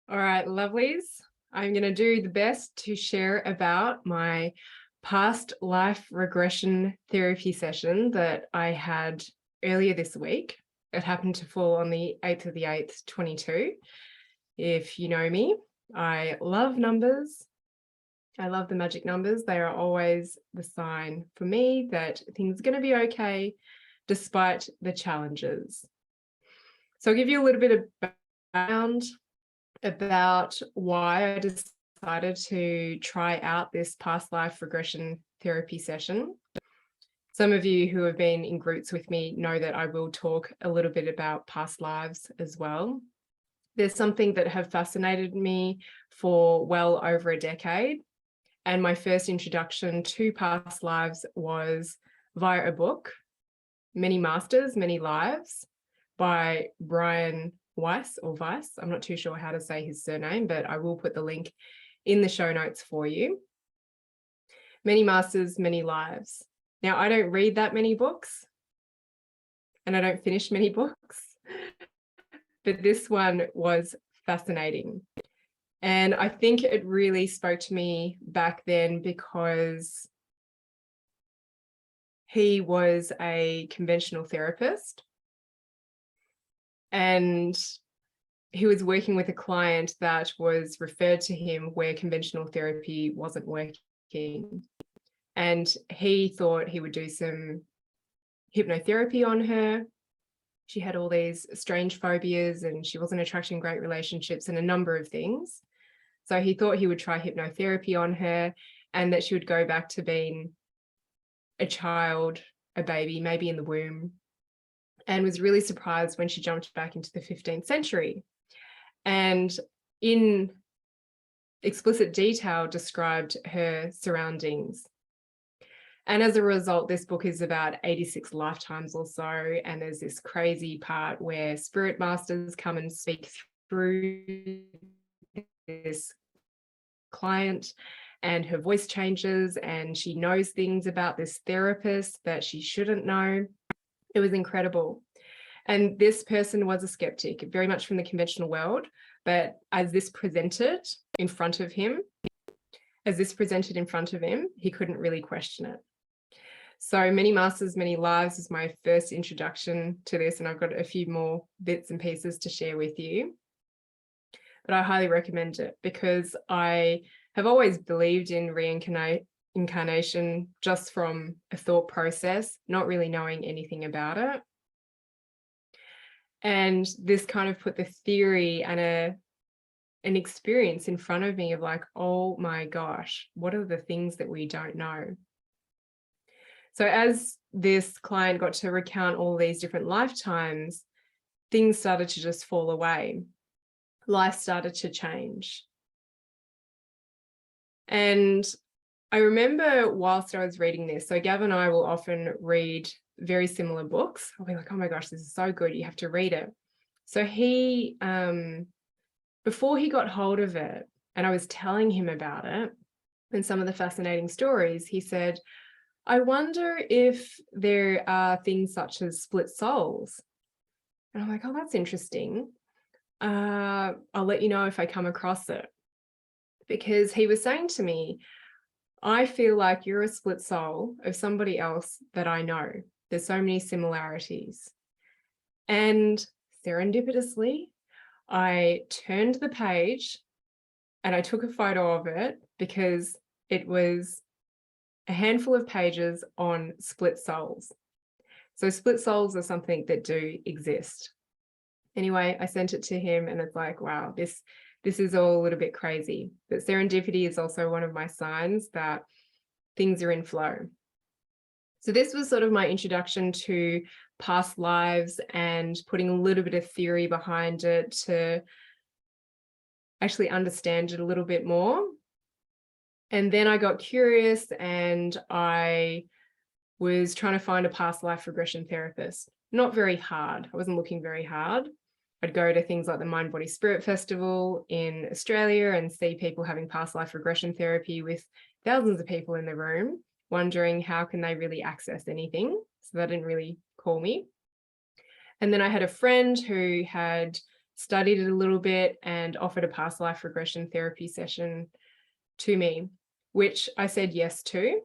All right, lovelies. I'm going to do the best to share about my past life regression therapy session that I had earlier this week. It happened to fall on the 8th of the 8th, 22. If you know me, I love numbers. I love the magic numbers. They are always the sign for me that things are going to be okay despite the challenges. So I'll give you a little bit of background about why I decided to try out this past life regression therapy session. Some of you who have been in groups with me know that I will talk a little bit about past lives as well. There's something that have fascinated me for well over a decade. And my first introduction to past lives was via a book, Many Masters, Many Lives, by Brian Weiss or Weiss. I'm not too sure how to say his surname, but I will put the link in the show notes for you. Many Masters, Many Lives. Now, I don't read that many books and I don't finish many books, but this one was fascinating. And I think it really spoke to me back then because he was a conventional therapist and he was working with a client that was referred to him where conventional therapy wasn't working. And he thought he would do some hypnotherapy on her. She had all these strange phobias and she wasn't attracting great relationships and a number of things. So he thought he would try hypnotherapy on her and that she would go back to being a child, a baby, maybe in the womb, and was really surprised when she jumped back into the 15th century. And in explicit detail described her surroundings. And as a result, this book is about 86 lifetimes or so. And there's this crazy part where spirit masters come and speak through this client and her voice changes and she knows things about this therapist that she shouldn't know. It was incredible. And this person was a skeptic, very much from the conventional world. But as this presented in front of him, he couldn't really question it. So Many Masters, Many Lives is my first introduction to this, and I've got a few more bits and pieces to share with you. But I highly recommend it because I have always believed in reincarnation just from a thought process, not really knowing anything about it. And this kind of put the theory and an experience in front of me of like, oh my gosh, what are the things that we don't know? So as this client got to recount all these different lifetimes, things started to just fall away. Life started to change. And I remember whilst I was reading this, so Gav and I will often read very similar books. I'll be like, oh my gosh, this is so good. You have to read it. So he, before he got hold of it, and I was telling him about it and some of the fascinating stories, he said, I wonder if there are things such as split souls. And I'm like, oh, that's interesting. I'll let you know if I come across it. Because he was saying to me, I feel like you're a split soul of somebody else that I know. There's so many similarities. And serendipitously, I turned the page and I took a photo of it because it was a handful of pages on split souls. So split souls are something that do exist. Anyway, I sent it to him and it's like, wow, this is all a little bit crazy. But serendipity is also one of my signs that things are in flow. So this was sort of my introduction to past lives and putting a little bit of theory behind it to actually understand it a little bit more. And then I got curious and I was trying to find a past life regression therapist. Not very hard. I wasn't looking very hard. I'd go to things like the Mind Body Spirit Festival in Australia and see people having past life regression therapy with thousands of people in the room, wondering how can they really access anything. So that didn't really call me. And then I had a friend who had studied it a little bit and offered a past life regression therapy session to me, which I said yes to.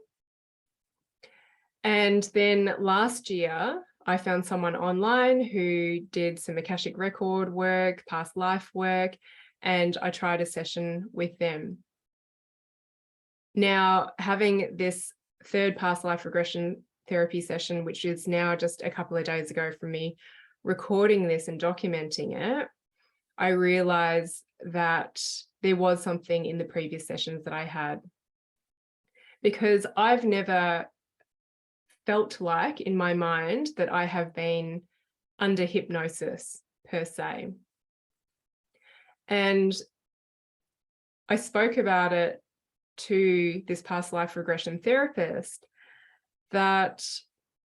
And then last year, I found someone online who did some Akashic record work, past life work, and I tried a session with them. Now, having this third past life regression therapy session, which is now just a couple of days ago from me recording this and documenting it, I realized that there was something in the previous sessions that I had, because I've never felt like in my mind that I have been under hypnosis per se. And I spoke about it to this past life regression therapist, that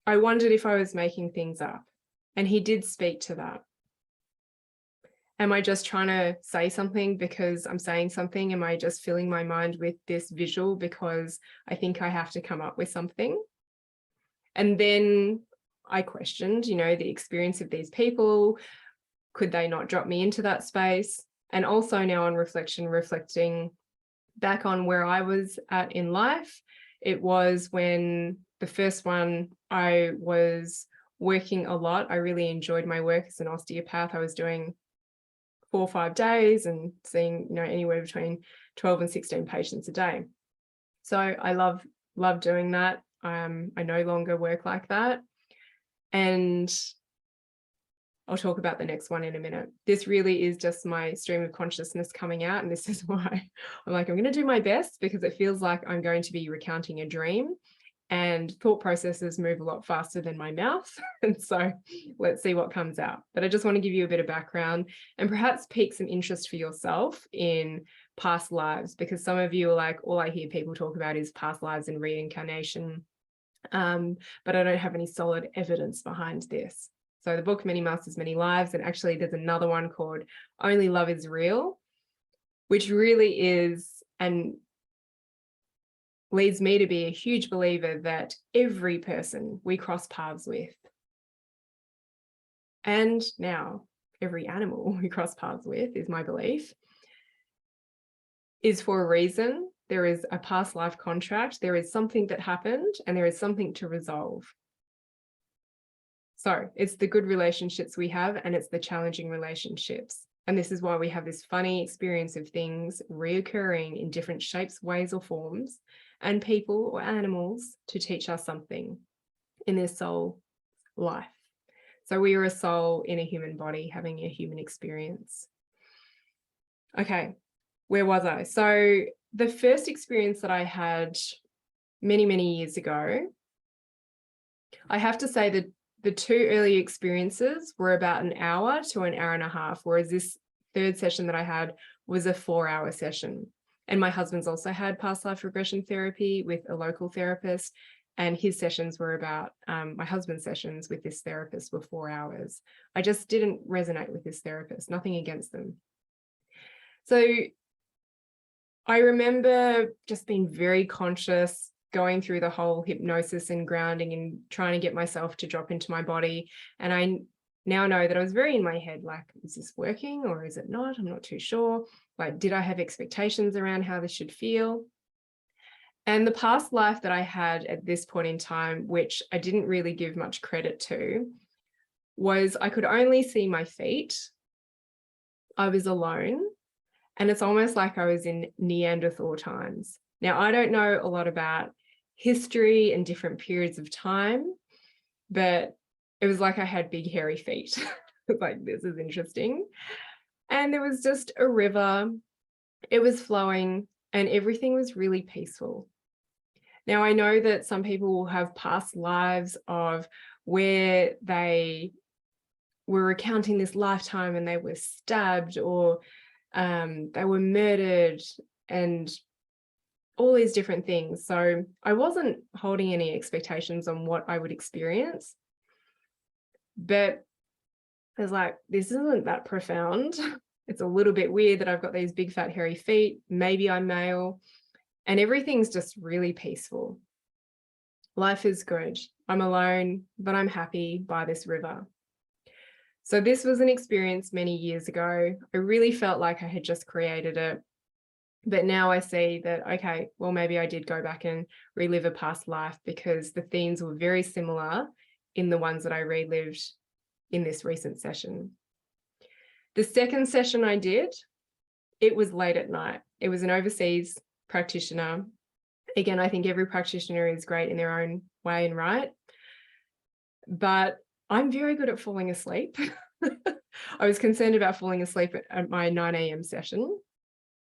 I wondered if I was making things up. And he did speak to that. Am I just trying to say something because I'm saying something? Am I just filling my mind with this visual because I think I have to come up with something? And then I questioned, the experience of these people. Could they not drop me into that space? And also now on reflecting back on where I was at in life, it was when the first one, I was working a lot. I really enjoyed my work as an osteopath. I was doing 4 or 5 days and seeing, anywhere between 12 and 16 patients a day. So I love doing that. I no longer work like that. And I'll talk about the next one in a minute. This really is just my stream of consciousness coming out. And this is why I'm like, I'm going to do my best, because it feels like I'm going to be recounting a dream, and thought processes move a lot faster than my mouth. And so let's see what comes out. But I just want to give you a bit of background and perhaps pique some interest for yourself in past lives, because some of you are like, all I hear people talk about is past lives and reincarnation. But I don't have any solid evidence behind this. So the book, Many Masters, Many Lives, and actually there's another one called Only Love is Real, which really is, and leads me to be a huge believer that every person we cross paths with, and now every animal we cross paths with, is my belief, is for a reason. There is a past life contract. There is something that happened, and there is something to resolve. So it's the good relationships we have, and it's the challenging relationships. And this is why we have this funny experience of things reoccurring in different shapes, ways, or forms, and people or animals to teach us something in their soul life. So we are a soul in a human body having a human experience. Okay, where was I? So the first experience that I had many, many years ago, I have to say that the 2 early experiences were about an hour to an hour and a half, whereas this third session that I had was a 4-hour session. And my husband's also had past life regression therapy with a local therapist, and his sessions were about, my husband's sessions with this therapist were 4 hours. I just didn't resonate with this therapist, nothing against them. So I remember just being very conscious, going through the whole hypnosis and grounding and trying to get myself to drop into my body. And I now know that I was very in my head, like, is this working or is it not? I'm not too sure. Like, did I have expectations around how this should feel? And the past life that I had at this point in time, which I didn't really give much credit to, was I could only see my feet. I was alone. And it's almost like I was in Neanderthal times. Now, I don't know a lot about history and different periods of time, but it was like I had big hairy feet. It's like, this is interesting. And there was just a river, it was flowing, and everything was really peaceful. Now, I know that some people will have past lives of where they were recounting this lifetime and they were stabbed, or they were murdered, and all these different things. So I wasn't holding any expectations on what I would experience, but I was like, this isn't that profound. It's a little bit weird that I've got these big fat hairy feet. Maybe I'm male, and everything's just really peaceful. Life is good. I'm alone, but I'm happy by this river. So this was an experience many years ago. I really felt like I had just created it. But now I see that, okay, well, maybe I did go back and relive a past life, because the themes were very similar in the ones that I relived in this recent session. The second session I did, it was late at night. It was an overseas practitioner. Again, I think every practitioner is great in their own way and right, but I'm very good at falling asleep. I was concerned about falling asleep at my 9 a.m. session,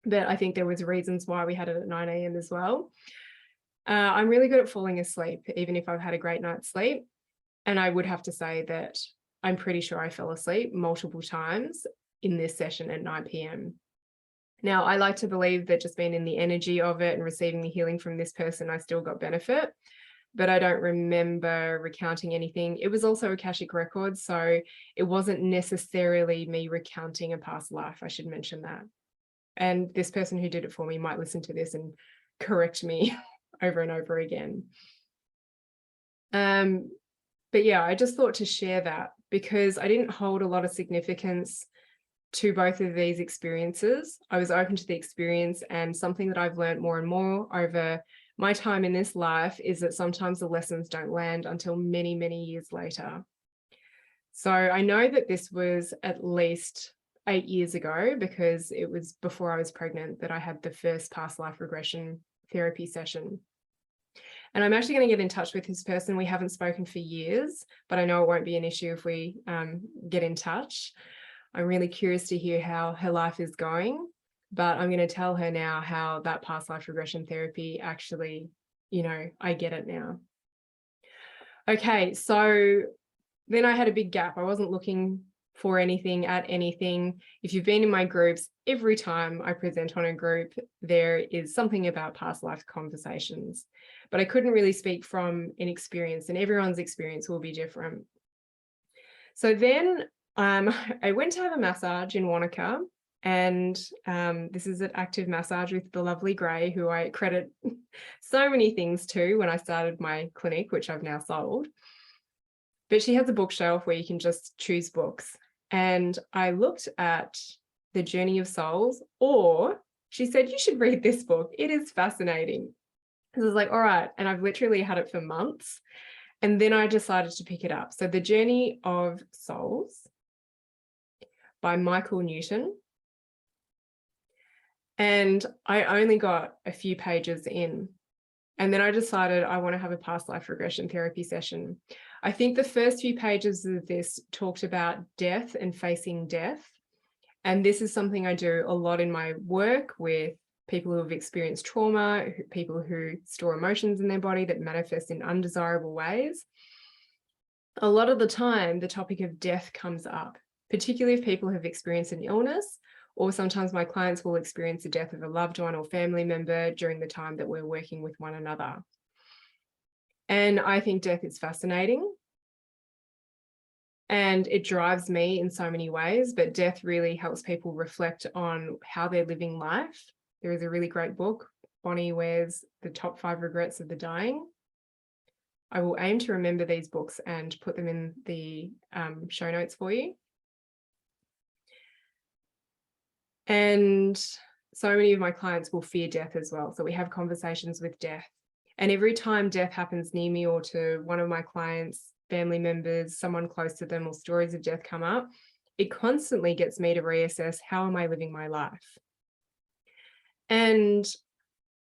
but I think there was reasons why we had it at 9 a.m. as well. I'm really good at falling asleep, even if I've had a great night's sleep. And I would have to say that I'm pretty sure I fell asleep multiple times in this session at 9 p.m. Now, I like to believe that just being in the energy of it and receiving the healing from this person, I still got benefit, but I don't remember recounting anything. It was also Akashic Records, so it wasn't necessarily me recounting a past life. I should mention that. And this person who did it for me might listen to this and correct me over and over again. But yeah, I just thought to share that because I didn't hold a lot of significance to both of these experiences. I was open to the experience, and something that I've learned more and more over my time in this life is that sometimes the lessons don't land until many, many years later. So I know that this was at least 8 years ago, because it was before I was pregnant that I had the first past life regression therapy session. And I'm actually going to get in touch with this person. We haven't spoken for years, but I know it won't be an issue if we get in touch. I'm really curious to hear how her life is going, but I'm going to tell her now how that past life regression therapy actually, I get it now. Okay, so then I had a big gap. I wasn't looking for anything at anything. If you've been in my groups, every time I present on a group, there is something about past life conversations, but I couldn't really speak from an experience, and everyone's experience will be different. So then I went to have a massage in Wanaka, and this is an active massage with the lovely Gray, who I credit so many things to when I started my clinic, which I've now sold. But she has a bookshelf where you can just choose books. And I looked at The Journey of Souls, or she said, you should read this book. It is fascinating. I was like, all right. And I've literally had it for months. And then I decided to pick it up. So The Journey of Souls by Michael Newton. And I only got a few pages in. And then I decided I want to have a past life regression therapy session. I think the first few pages of this talked about death and facing death. And this is something I do a lot in my work with people who have experienced trauma, people who store emotions in their body that manifest in undesirable ways. A lot of the time, the topic of death comes up, particularly if people have experienced an illness, or sometimes my clients will experience the death of a loved one or family member during the time that we're working with one another. And I think death is fascinating. And it drives me in so many ways, but death really helps people reflect on how they're living life. There is a really great book, Bonnie Ware's The Top 5 Regrets of the Dying. I will aim to remember these books and put them in the show notes for you. And so many of my clients will fear death as well. So we have conversations with death. And every time death happens near me or to one of my clients, family members, someone close to them, or stories of death come up, it constantly gets me to reassess, how am I living my life? And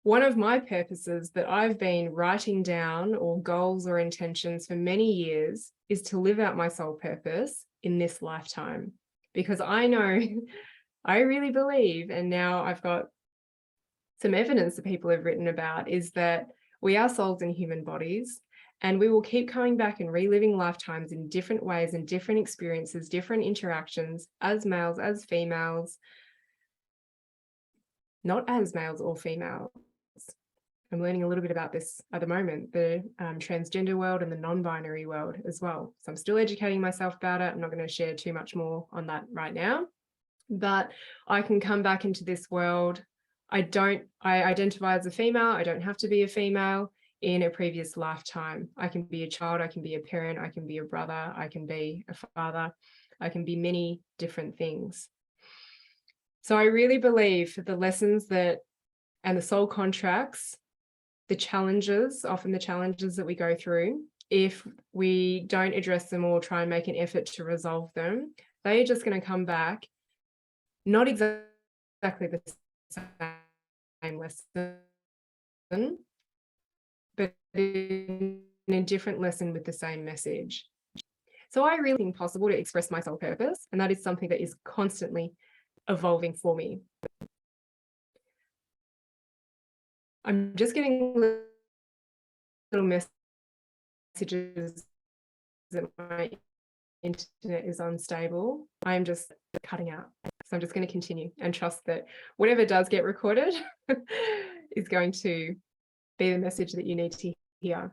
one of my purposes that I've been writing down, or goals or intentions for many years, is to live out my soul purpose in this lifetime. Because I know, I really believe, and now I've got some evidence that people have written about, is that we are souls in human bodies, and we will keep coming back and reliving lifetimes in different ways and different experiences, different interactions, as males, as females, not as males or females. I'm learning a little bit about this at the moment, the transgender world and the non-binary world as well. So I'm still educating myself about it. I'm not going to share too much more on that right now, but I can come back into this world. I identify as a female. I don't have to be a female in a previous lifetime. I can be a child, I can be a parent, I can be a brother, I can be a father. I can be many different things. So I really believe the lessons and the soul contracts, the challenges, often the challenges that we go through, if we don't address them or try and make an effort to resolve them, they're just going to come back, not exactly the same lesson, but in a different lesson with the same message. So I really think it's possible to express my soul purpose, and that is something that is constantly evolving for me. I'm just getting little messages that my internet is unstable. I'm just cutting out. So I'm just going to continue and trust that whatever does get recorded is going to be the message that you need to hear.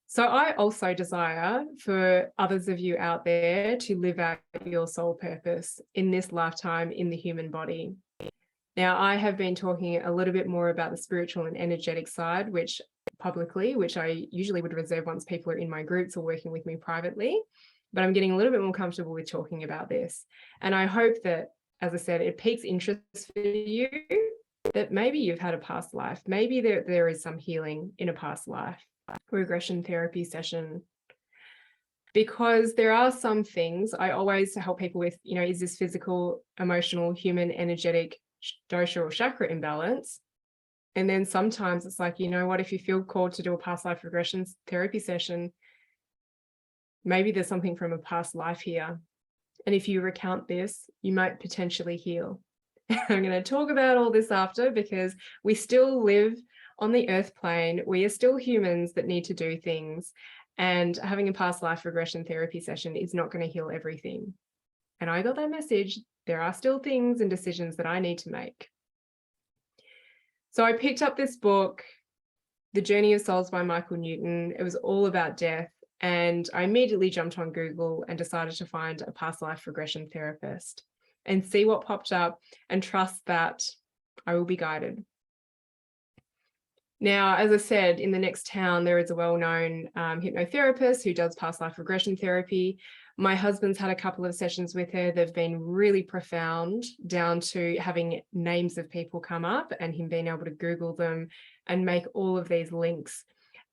So I also desire for others of you out there to live out your soul purpose in this lifetime in the human body. Now, I have been talking a little bit more about the spiritual and energetic side, which I usually would reserve once people are in my groups or working with me privately, but I'm getting a little bit more comfortable with talking about this. And I hope that, as I said, it piques interest for you, that maybe you've had a past life, maybe there is some healing in a past life, regression therapy session. Because there are some things I always help people with, is this physical, emotional, human, energetic, dosha or chakra imbalance? And then sometimes it's like, what, if you feel called to do a past life regression therapy session, maybe there's something from a past life here. And if you recount this, you might potentially heal. I'm going to talk about all this after, because we still live on the earth plane. We are still humans that need to do things. And having a past life regression therapy session is not going to heal everything. And I got that message. There are still things and decisions that I need to make. So I picked up this book, The Journey of Souls by Michael Newton. It was all about death. And I immediately jumped on Google and decided to find a past life regression therapist and see what popped up and trust that I will be guided. Now, as I said, in the next town, there is a well-known hypnotherapist who does past life regression therapy. My husband's had a couple of sessions with her. They've been really profound, down to having names of people come up and him being able to Google them and make all of these links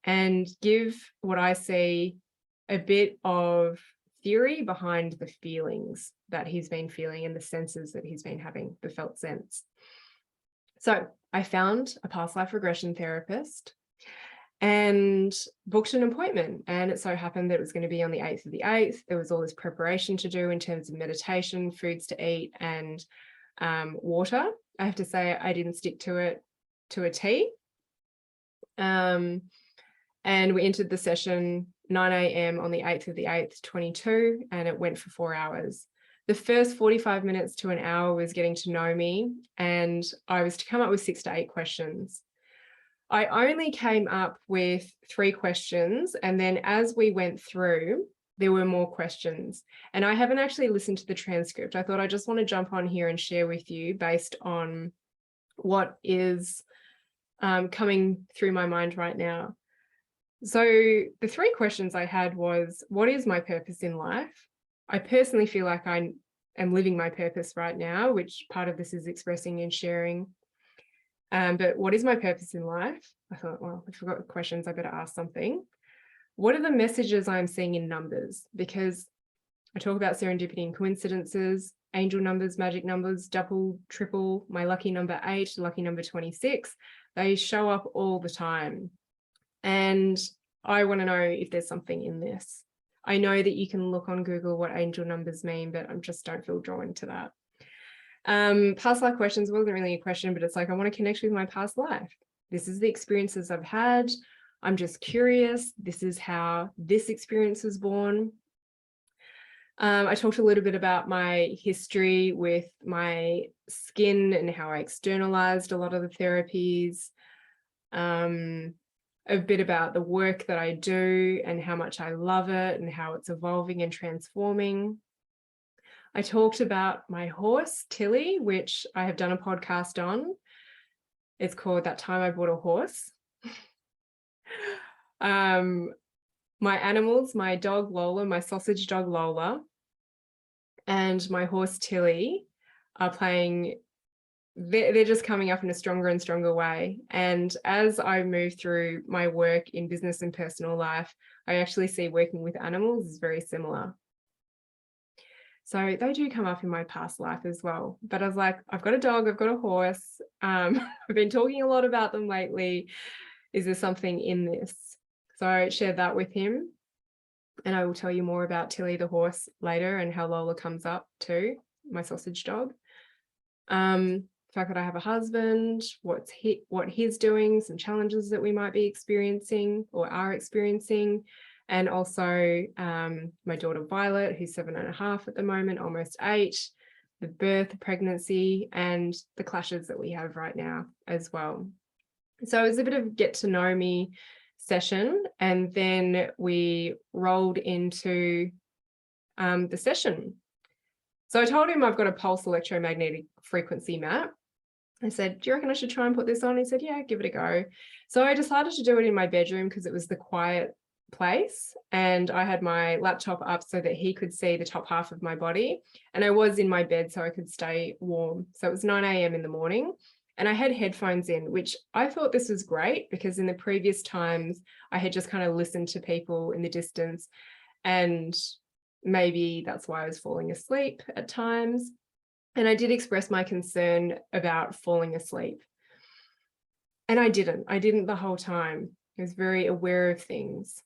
and give what I see a bit of theory behind the feelings that he's been feeling and the senses that he's been having, the felt sense. So I found a past life regression therapist and booked an appointment. And it so happened that it was going to be on the 8th of the 8th. There was all this preparation to do in terms of meditation, foods to eat, and water. I have to say I didn't stick to it to a T. And we entered the session 9 a.m. on the 8th of the 8th, 22, and it went for 4 hours. The first 45 minutes to an hour was getting to know me, and I was to come up with 6 to 8 questions. I only came up with 3 questions, and then as we went through, there were more questions. And I haven't actually listened to the transcript. I thought I just want to jump on here and share with you based on what is coming through my mind right now. So the 3 questions I had was, what is my purpose in life? I personally feel like I am living my purpose right now, which part of this is expressing and sharing. But what is my purpose in life? I thought, well, I forgot the questions. I better ask something. What are the messages I'm seeing in numbers? Because I talk about serendipity and coincidences, angel numbers, magic numbers, double, triple, my lucky number 8, lucky number 26. They show up all the time. And I want to know if there's something in this. I know that you can look on Google what angel numbers mean, but I just don't feel drawn to that. Past life questions wasn't really a question, but it's like, I want to connect with my past life. This is the experiences I've had. I'm just curious. This is how this experience was born. I talked a little bit about my history with my skin and how I externalized a lot of the therapies. A bit about the work that I do and how much I love it and how it's evolving and transforming. I talked about my horse, Tilly, which I have done a podcast on. It's called That Time I Bought a Horse. My animals, my dog Lola, my sausage dog Lola, and my horse Tilly are playing. They're just coming up in a stronger and stronger way. And as I move through my work in business and personal life, I actually see working with animals is very similar. So they do come up in my past life as well. But I was like, I've got a dog, I've got a horse. I've been talking a lot about them lately. Is there something in this? So I shared that with him. And I will tell you more about Tilly the horse later and how Lola comes up too, my sausage dog. The fact that I have a husband, what he's doing, some challenges that we might be experiencing or are experiencing. And also my daughter Violet, who's 7.5 at the moment, almost 8, the birth, the pregnancy, and the clashes that we have right now as well. So it was a bit of get to know me session, and then we rolled into the session. So I told him I've got a pulse electromagnetic frequency map. I said, do you reckon I should try and put this on? He said, yeah, give it a go. So I decided to do it in my bedroom because it was the quiet place, and I had my laptop up so that he could see the top half of my body, and I was in my bed so I could stay warm. So it was 9 a.m. in the morning, and I had headphones in, which I thought this was great because in the previous times I had just kind of listened to people in the distance, and maybe that's why I was falling asleep at times. And I did express my concern about falling asleep. And I didn't the whole time. I was very aware of things.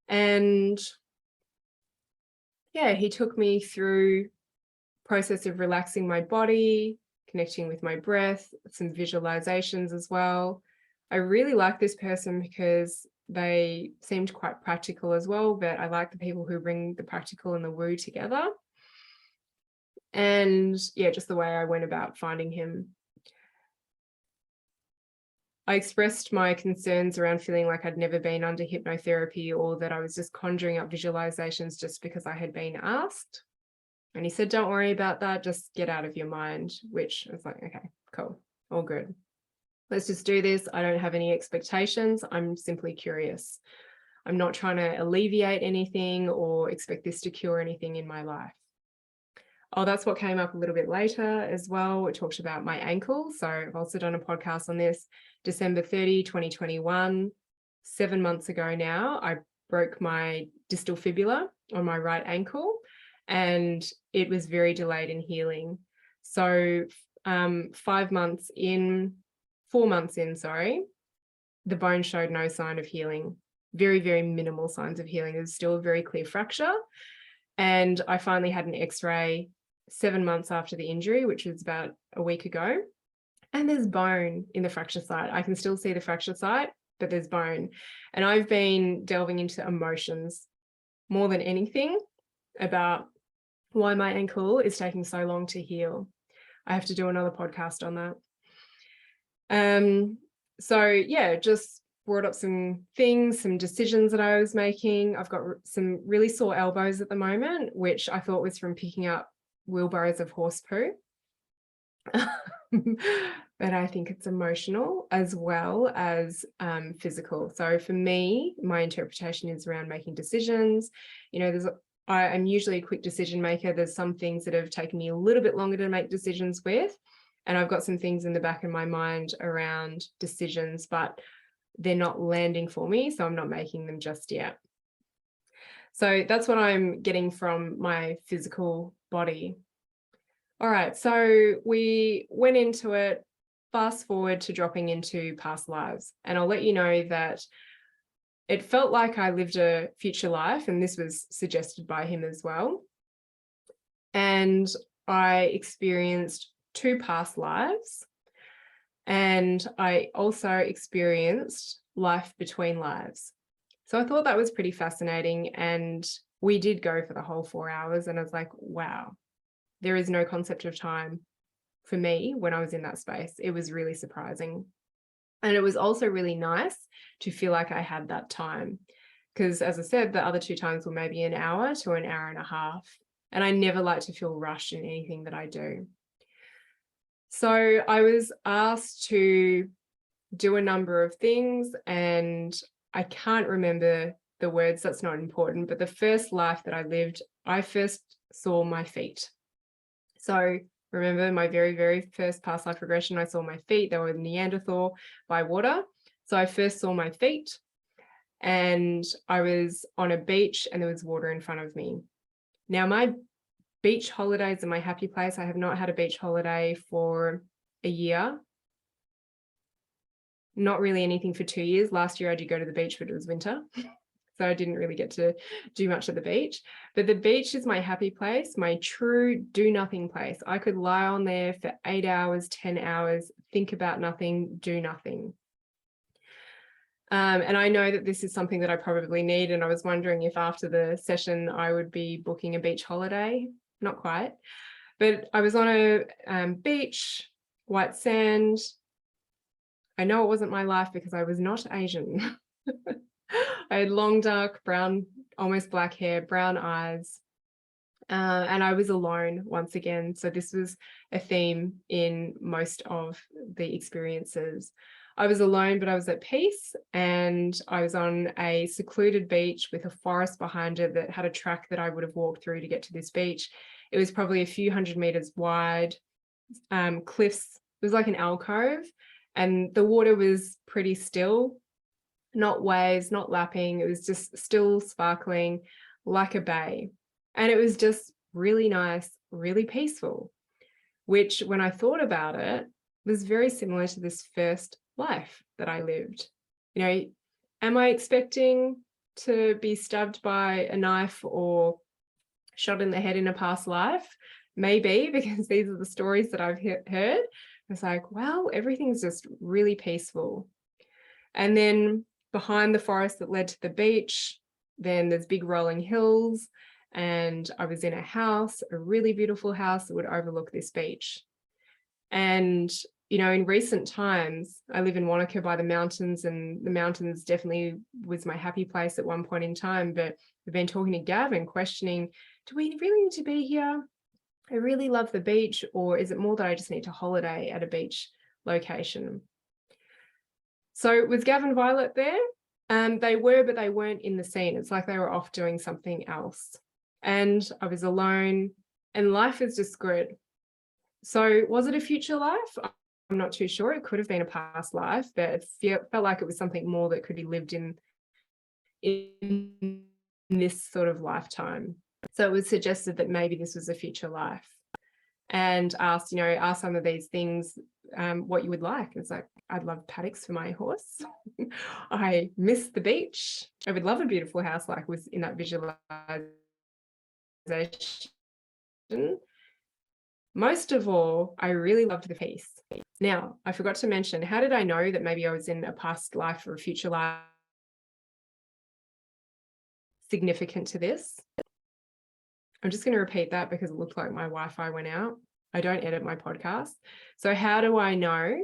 And yeah, he took me through process of relaxing my body, connecting with my breath, some visualizations as well. I really like this person because they seemed quite practical as well, but I like the people who bring the practical and the woo together. And yeah, just the way I went about finding him. I expressed my concerns around feeling like I'd never been under hypnotherapy, or that I was just conjuring up visualizations just because I had been asked. And he said, don't worry about that, just get out of your mind, which I was like, okay, cool, all good. Let's just do this. I don't have any expectations. I'm simply curious. I'm not trying to alleviate anything or expect this to cure anything in my life. Oh, that's what came up a little bit later as well. It talks about my ankle. So I've also done a podcast on this. December 30, 2021, 7 months ago now, I broke my distal fibula on my right ankle, and it was very delayed in healing. So 4 months in, the bone showed no sign of healing, very, very minimal signs of healing. There's still a very clear fracture. And I finally had an X-ray 7 months after the injury, which was about a week ago. And there's bone in the fracture site. I can still see the fracture site, but there's bone. And I've been delving into emotions more than anything about why my ankle is taking so long to heal. I have to do another podcast on that. So yeah, just brought up some things, some decisions that I was making. I've got some really sore elbows at the moment, which I thought was from picking up wheelbarrows of horse poo. But I think it's emotional as well as physical. So for me, my interpretation is around making decisions. You know, I'm usually a quick decision maker. There's some things that have taken me a little bit longer to make decisions with, and I've got some things in the back of my mind around decisions, but they're not landing for me, so I'm not making them just yet. So that's what I'm getting from my physical body. All right, so we went into it, fast forward to dropping into past lives. And I'll let you know that it felt like I lived a future life, and this was suggested by him as well. And I experienced 2 past lives. And I also experienced life between lives. So I thought that was pretty fascinating. And we did go for the whole 4 hours. And I was like, wow, there is no concept of time for me when I was in that space. It was really surprising. And it was also really nice to feel like I had that time. Because as I said, the other 2 times were maybe an hour to an hour and a half. And I never like to feel rushed in anything that I do. So I was asked to do a number of things, and I can't remember the words, that's not important, but the first life that I lived, I first saw my feet. So remember my very, very first past life regression, I saw my feet. They were Neanderthal by water. So I first saw my feet, and I was on a beach and there was water in front of me. Now, my beach holidays are my happy place. I have not had a beach holiday for a year. Not really anything for 2 years. Last year I did go to the beach, but it was winter. So I didn't really get to do much at the beach. But the beach is my happy place, my true do nothing place. I could lie on there for 8 hours, 10 hours, think about nothing, do nothing. And I know that this is something that I probably need. And I was wondering if after the session I would be booking a beach holiday. Not quite. But I was on a beach, white sand. I know it wasn't my life because I was not Asian. I had long, dark, brown, almost black hair, brown eyes. And I was alone once again. So this was a theme in most of the experiences. I was alone, but I was at peace, and I was on a secluded beach with a forest behind it that had a track that I would have walked through to get to this beach. It was probably a few hundred meters wide, cliffs. It was like an alcove, and the water was pretty still, not waves, not lapping. It was just still, sparkling like a bay. And it was just really nice, really peaceful, which when I thought about it was very similar to this first life that I lived. You know, am I expecting to be stabbed by a knife or shot in the head in a past life? Maybe, because these are the stories that I've heard. It's like, well, everything's just really peaceful. And then behind the forest that led to the beach, then there's big rolling hills, and I was in a house, a really beautiful house that would overlook this beach. And you know, in recent times, I live in Wanaka by the mountains, and the mountains definitely was my happy place at one point in time. But we've been talking to Gavin, questioning, do we really need to be here? I really love the beach, or is it more that I just need to holiday at a beach location? So was Gavin Violet there? They were, but they weren't in the scene. It's like they were off doing something else. And I was alone, and life is just good. So was it a future life? I'm not too sure. It could have been a past life, but it felt like it was something more that could be lived in this sort of lifetime. So it was suggested that maybe this was a future life, and asked, you know, are some of these things what you would like? It's like, I'd love paddocks for my horse. I miss the beach. I would love a beautiful house like was in that visualization. Most of all, I really loved the peace. Now, I forgot to mention, how did I know that maybe I was in a past life or a future life significant to this? I'm just going to repeat that because it looked like my Wi-Fi went out. I don't edit my podcast. So how do I know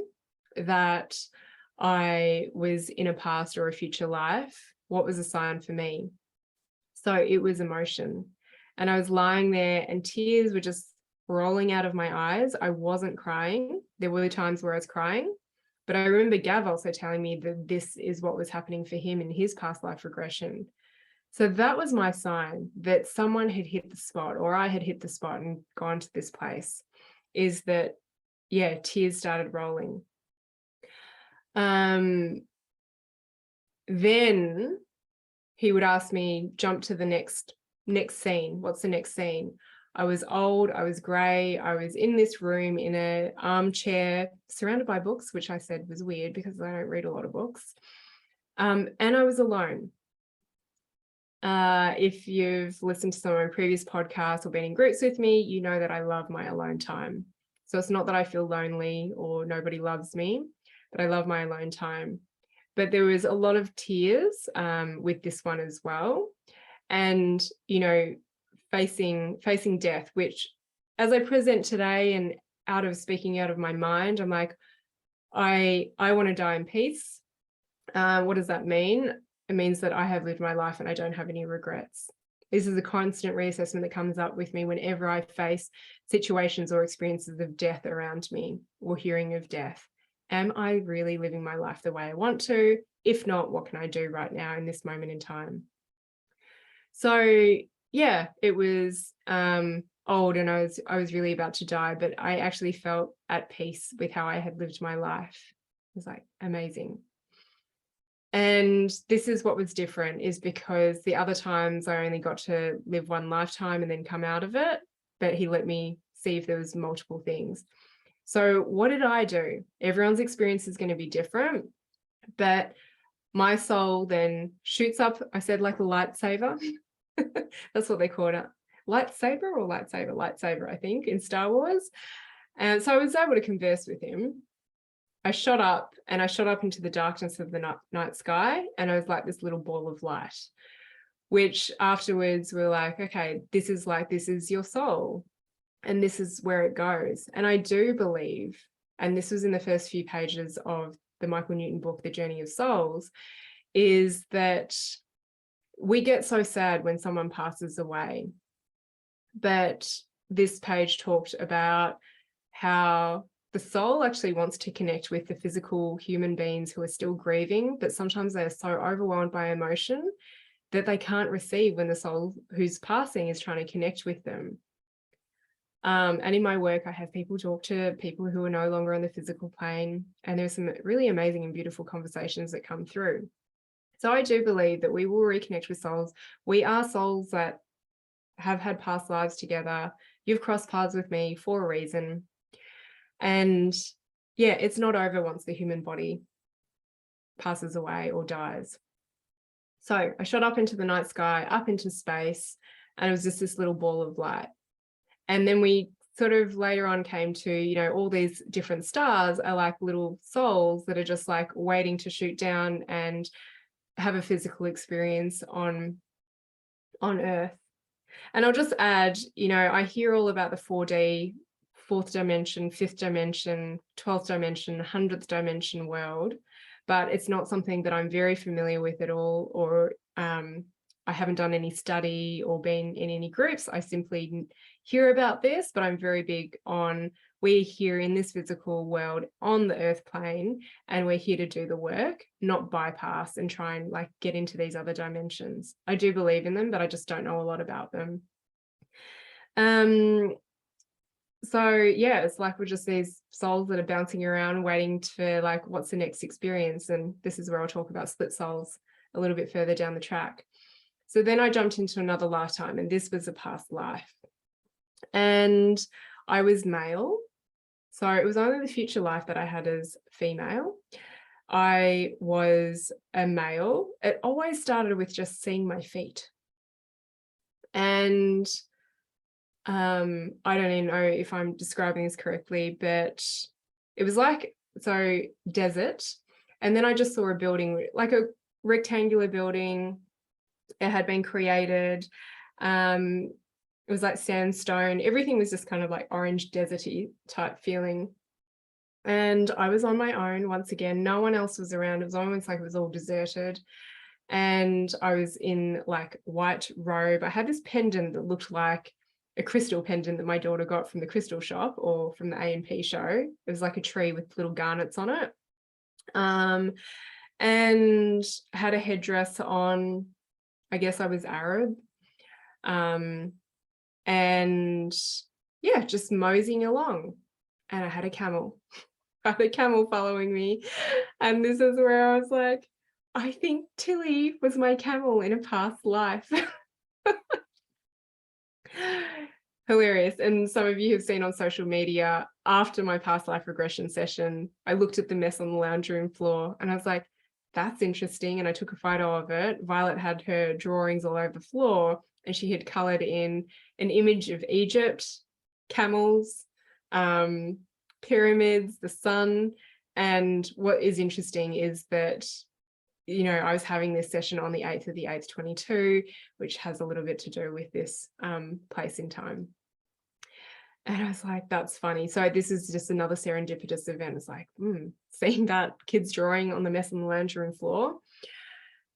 that I was in a past or a future life? What was a sign for me? So it was emotion. And I was lying there and tears were just rolling out of my eyes. I wasn't crying. There were times where I was crying, but I remember Gav also telling me that this is what was happening for him in his past life regression. So that was my sign that someone had hit the spot, or I had hit the spot and gone to this place, is that, yeah, tears started rolling. Then he would ask me, jump to the next scene. What's the next scene? I was old, I was grey, I was in this room in an armchair surrounded by books, which I said was weird because I don't read a lot of books. And I was alone. If you've listened to some of my previous podcasts or been in groups with me, you know that I love my alone time. So it's not that I feel lonely or nobody loves me, but I love my alone time. But there was a lot of tears with this one as well. And, you know, facing death, which as I present today and out of speaking out of my mind, I'm like, I want to die in peace. What does that mean? It means that I have lived my life and I don't have any regrets. This is a constant reassessment that comes up with me whenever I face situations or experiences of death around me or hearing of death. Am I really living my life the way I want to? If not, what can I do right now in this moment in time? So yeah, it was old, and I was really about to die, but I actually felt at peace with how I had lived my life. It was like amazing. And this is what was different, is because the other times I only got to live one lifetime and then come out of it, but he let me see if there was multiple things. So what did I do? Everyone's experience is going to be different, but my soul then shoots up, I said, like a lightsaber. That's what they called it. Lightsaber or lightsaber? Lightsaber, I think, in Star Wars. And so I was able to converse with him. I shot up into the darkness of the night sky, and I was like this little ball of light, which afterwards we're like, okay, this is your soul, and this is where it goes. And I do believe, and this was in the first few pages of the Michael Newton book, The Journey of Souls, is that we get so sad when someone passes away. But this page talked about how the soul actually wants to connect with the physical human beings who are still grieving, but sometimes they are so overwhelmed by emotion that they can't receive when the soul who's passing is trying to connect with them. And in my work, I have people talk to people who are no longer on the physical plane, and there's some really amazing and beautiful conversations that come through. So I do believe that we will reconnect with souls. We are souls that have had past lives together. You've crossed paths with me for a reason. And yeah, it's not over once the human body passes away or dies. So I shot up into the night sky, up into space, and it was just this little ball of light. And then we sort of later on came to, you know, all these different stars are like little souls that are just like waiting to shoot down and have a physical experience on Earth. And I'll just add, you know, I hear all about the 4D, fourth dimension, fifth dimension, 12th dimension, 100th dimension world, but it's not something that I'm very familiar with at all, or I haven't done any study or been in any groups. I simply hear about this, but I'm very big on, we're here in this physical world on the earth plane, and we're here to do the work, not bypass and try and like get into these other dimensions. I do believe in them, but I just don't know a lot about them. So yeah, it's like we're just these souls that are bouncing around waiting for like, what's the next experience? And this is where I'll talk about split souls a little bit further down the track. So then I jumped into another lifetime, and this was a past life. And I was male. So it was only the future life that I had as female. I was a male. It always started with just seeing my feet. And I don't even know if I'm describing this correctly, but it was like, so desert. And then I just saw a building, like a rectangular building. It had been created. It was like sandstone. Everything was just kind of like orange deserty type feeling. And I was on my own once again. No one else was around. It was almost like it was all deserted. And I was in like white robe. I had this pendant that looked like a crystal pendant that my daughter got from the crystal shop or from the A&P show. It was like a tree with little garnets on it. And had a headdress on. I guess I was Arab. And yeah, just moseying along. And I had a camel. I had a camel following me. And this is where I was like, I think Tilly was my camel in a past life. Hilarious. And some of you have seen on social media, after my past life regression session, I looked at the mess on the lounge room floor and I was like, that's interesting. And I took a photo of it. Violet had her drawings all over the floor, and she had colored in an image of Egypt, camels, pyramids, the sun. And what is interesting is that, you know, I was having this session on the 8th of the 8th, 22, which has a little bit to do with this place in time. And I was like, that's funny. So this is just another serendipitous event. It's like, seeing that kid's drawing on the mess on the lounge room floor.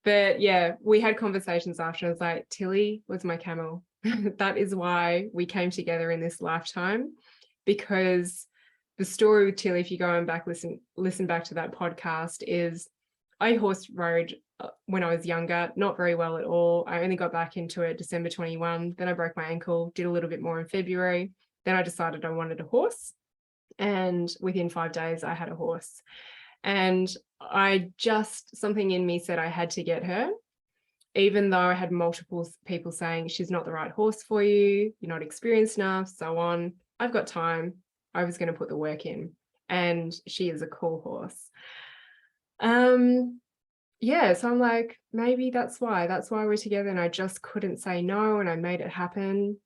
But yeah, we had conversations after. I was like, Tilly was my camel. That is why we came together in this lifetime, because the story with Tilly, if you go and listen back to that podcast, is I horse rode when I was younger, not very well at all. I only got back into it December 21. Then I broke my ankle, did a little bit more in February. Then I decided I wanted a horse. And within 5 days, I had a horse. And something in me said I had to get her, even though I had multiple people saying she's not the right horse for you, you're not experienced enough, so on. I've got time. I was going to put the work in, and she is a cool horse. Yeah, so I'm like, maybe that's why we're together, and I just couldn't say no, and I made it happen.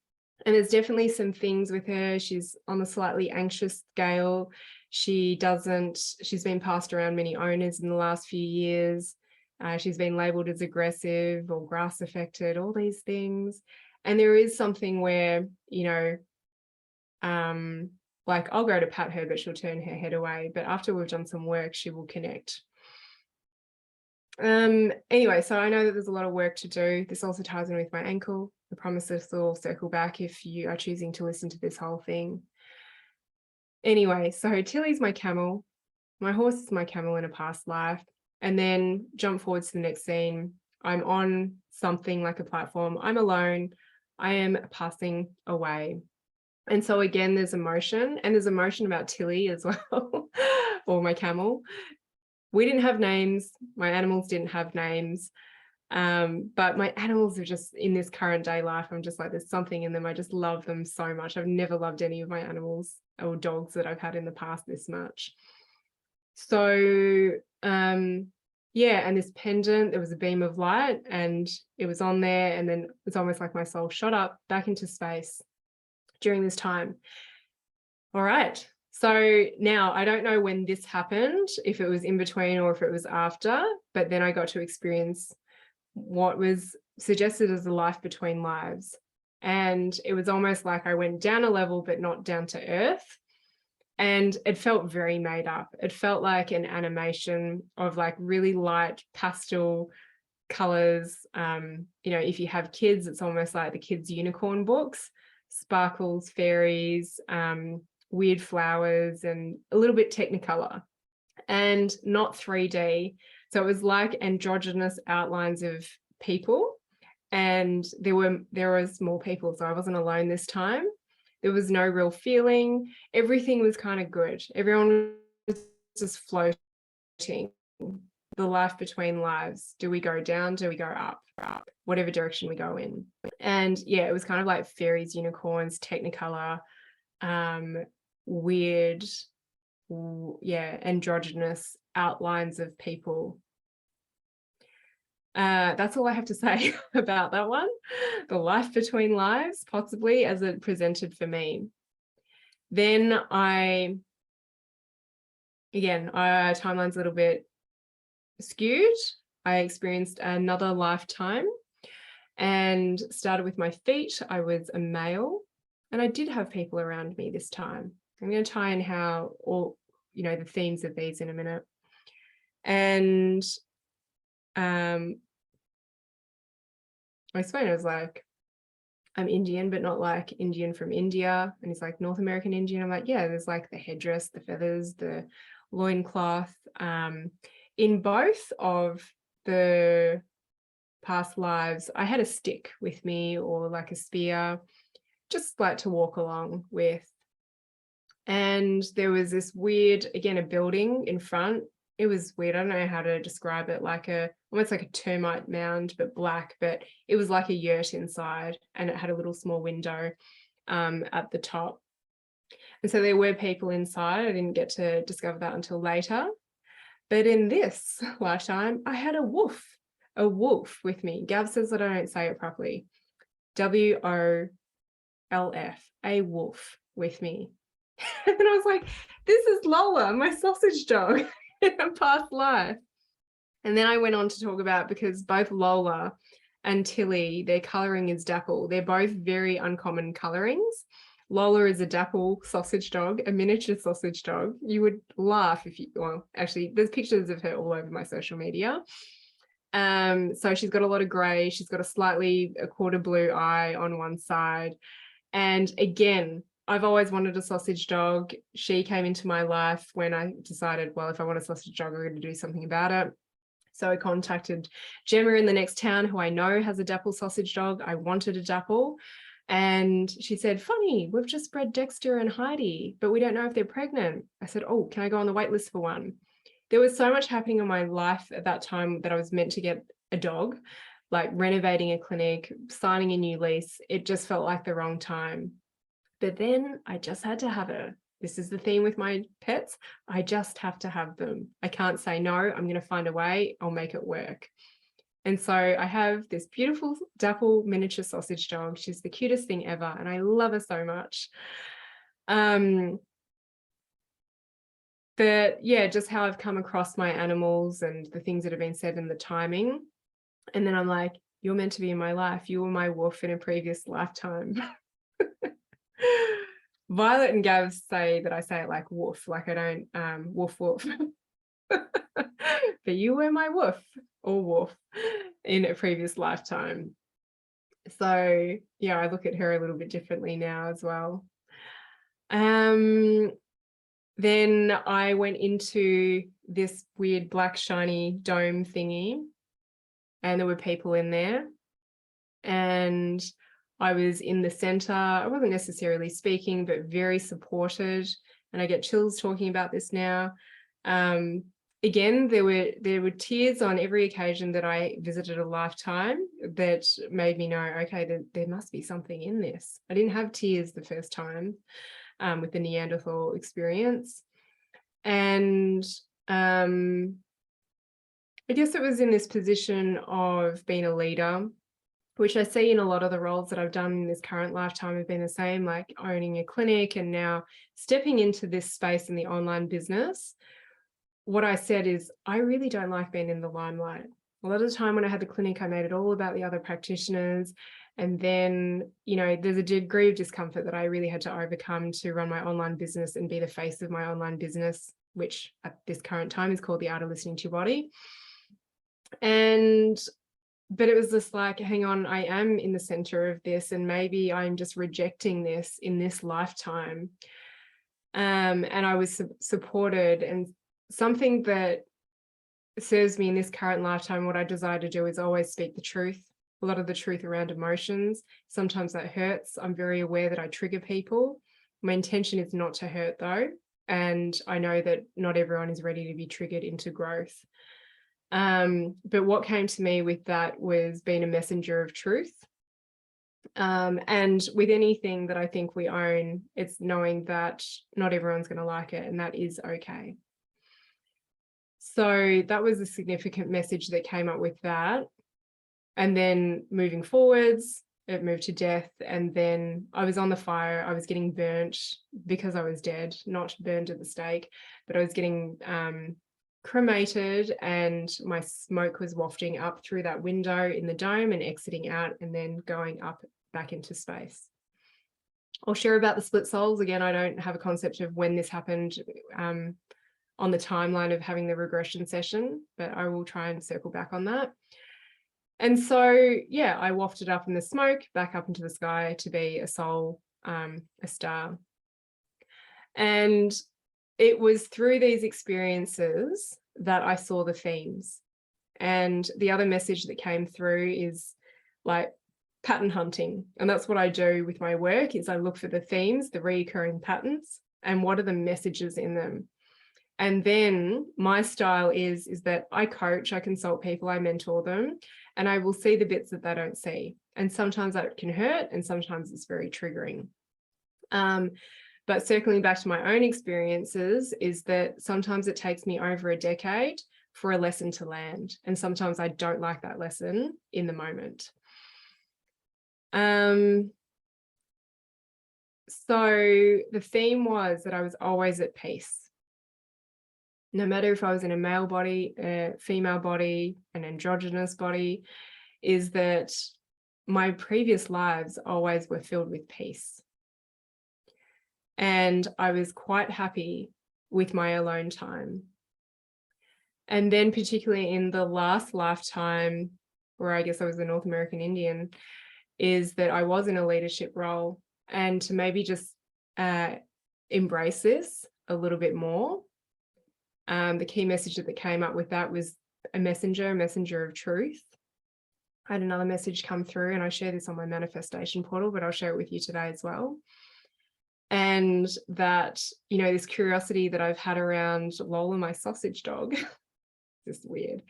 And there's definitely some things with her. She's on the slightly anxious scale. She's been passed around many owners in the last few years. She's been labeled as aggressive or grass affected, all these things. And there is something where, like I'll go to pat her, but she'll turn her head away. But after we've done some work, she will connect. Anyway, so I know that there's a lot of work to do. This also ties in with my ankle. I promise this will circle back if you are choosing to listen to this whole thing. Anyway, so Tilly's my camel. My horse is my camel in a past life. And then jump forward to the next scene. I'm on something like a platform. I'm alone. I am passing away. And so again, there's emotion, and there's emotion about Tilly as well, or my camel. We didn't have names. My animals didn't have names. But my animals are just, in this current day life, I'm just like, there's something in them. I just love them so much. I've never loved any of my animals or dogs that I've had in the past this much. So, yeah, and this pendant, there was a beam of light and it was on there, and then it's almost like my soul shot up back into space during this time. All right. So now I don't know when this happened, if it was in between or if it was after, but then I got to experience what was suggested as a life between lives. And it was almost like I went down a level, but not down to earth. And it felt very made up. It felt like an animation of like really light pastel colors. If you have kids, it's almost like the kids' unicorn books, sparkles, fairies, weird flowers, and a little bit Technicolor, and not 3D. So it was like androgynous outlines of people, and there was more people, so I wasn't alone this time. There was no real feeling. Everything was kind of good. Everyone was just floating. The life between lives. Do we go down? Do we go up? Whatever direction we go in. And yeah, it was kind of like fairies, unicorns, Technicolor, weird, androgynous outlines of people. That's all I have to say about that one. The life between lives, possibly, as it presented for me. Then timeline's a little bit skewed. I experienced another lifetime and started with my feet. I was a male, and I did have people around me this time. I'm going to tie in how all, the themes of these in a minute. And I explained, I was like, I'm Indian, but not like Indian from India. And he's like, North American Indian. I'm like, yeah, there's like the headdress, the feathers, the loincloth. In both of the past lives, I had a stick with me, or like a spear, just like to walk along with. And there was this weird, again, a building in front. It was weird. I don't know how to describe it, almost like a termite mound, but black, but it was like a yurt inside, and it had a little small window at the top. And so there were people inside. I didn't get to discover that until later. But in this lifetime, I had a wolf with me. Gav says that I don't say it properly. WOLF, a wolf with me. And I was like, this is Lola, my sausage dog in a past life. And then I went on to talk about, because both Lola and Tilly, their colouring is dapple. They're both very uncommon colourings. Lola is a dapple sausage dog, a miniature sausage dog. You would laugh actually, there's pictures of her all over my social media. So she's got a lot of grey. She's got a quarter blue eye on one side. And again, I've always wanted a sausage dog. She came into my life when I decided, well, if I want a sausage dog, I'm going to do something about it. So I contacted Gemma in the next town, who I know has a dapple sausage dog. I wanted a dapple. And she said, funny, we've just bred Dexter and Heidi, but we don't know if they're pregnant. I said, oh, can I go on the wait list for one? There was so much happening in my life at that time that I was meant to get a dog, like renovating a clinic, signing a new lease. It just felt like the wrong time. But then I just had to have her. This is the theme with my pets. I just have to have them. I can't say no. I'm going to find a way. I'll make it work. And so I have this beautiful dapple miniature sausage dog. She's the cutest thing ever, and I love her so much. But yeah, just how I've come across my animals and the things that have been said and the timing. And then I'm like, you're meant to be in my life. You were my wolf in a previous lifetime. Violet and Gav say that I say it like woof, like I don't woof woof. But you were my woof or wolf in a previous lifetime. So yeah, I look at her a little bit differently now as well. Then I went into this weird black shiny dome thingy, and there were people in there, and I was in the center. I wasn't necessarily speaking, but very supported. And I get chills talking about this now. Again, there were tears on every occasion that I visited a lifetime that made me know, okay, there must be something in this. I didn't have tears the first time with the Neanderthal experience. And I guess it was in this position of being a leader, which I see in a lot of the roles that I've done in this current lifetime have been the same, like owning a clinic and now stepping into this space in the online business. What I said is, I really don't like being in the limelight. A lot of the time when I had the clinic, I made it all about the other practitioners. And then, you know, there's a degree of discomfort that I really had to overcome to run my online business and be the face of my online business, which at this current time is called The Art of Listening to Your Body. But it was just like, hang on, I am in the center of this, and maybe I'm just rejecting this in this lifetime. And I was supported, and something that serves me in this current lifetime, what I desire to do is always speak the truth, a lot of the truth around emotions. Sometimes that hurts. I'm very aware that I trigger people. My intention is not to hurt though. And I know that not everyone is ready to be triggered into growth. But what came to me with that was being a messenger of truth. And with anything that I think we own, it's knowing that not everyone's going to like it, and that is okay. So that was a significant message that came up with that. And then moving forwards, it moved to death. And then I was on the fire. I was getting burnt because I was dead, not burned at the stake, but I was getting cremated, and my smoke was wafting up through that window in the dome and exiting out and then going up back into space. I'll share about the split souls. Again, I don't have a concept of when this happened on the timeline of having the regression session, but I will try and circle back on that. And so, yeah, I wafted up in the smoke, back up into the sky to be a soul, a star. And it was through these experiences that I saw the themes. And the other message that came through is like pattern hunting. And that's what I do with my work, is I look for the themes, the recurring patterns, and what are the messages in them. And then my style is that I coach, I consult people, I mentor them, and I will see the bits that they don't see. And sometimes that can hurt, and sometimes it's very triggering. But circling back to my own experiences is that sometimes it takes me over a decade for a lesson to land. And sometimes I don't like that lesson in the moment. So the theme was that I was always at peace. No matter if I was in a male body, a female body, an androgynous body, is that my previous lives always were filled with peace. And I was quite happy with my alone time. And then particularly in the last lifetime, where I guess I was a North American Indian, is that I was in a leadership role, and to maybe just embrace this a little bit more. The key message that came up with that was a messenger of truth. I had another message come through, and I share this on my manifestation portal, but I'll share it with you today as well. And that, you know, this curiosity that I've had around Lola, my sausage dog, this is weird,